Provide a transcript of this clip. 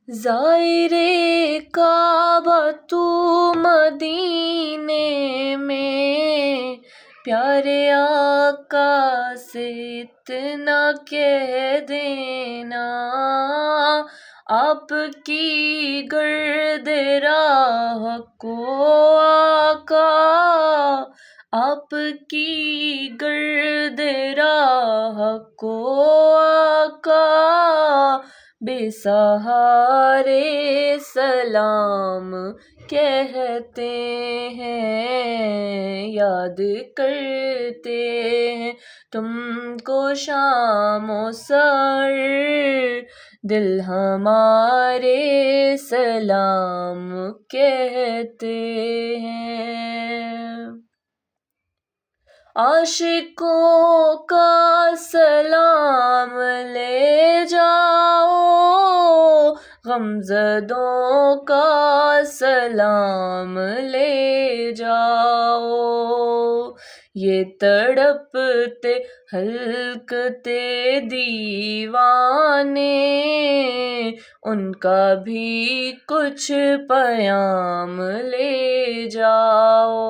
زائرے کعبہ تو مدینے میں، پیارے آقا سے اتنا کہہ دینا، آپ کی گرد راہ کو آقا، آپ کی گرد راہ کو آقا، بے سہارے سلام کہتے ہیں، یاد کرتے ہیں تم کو شام و سحر، دل ہمارے سلام کہتے ہیں۔ عاشقوں کا سلام لے جاؤ، غمزدوں کا سلام لے جاؤ، یہ تڑپتے ہلکتے دیوانے، ان کا بھی کچھ پیام لے جاؤ۔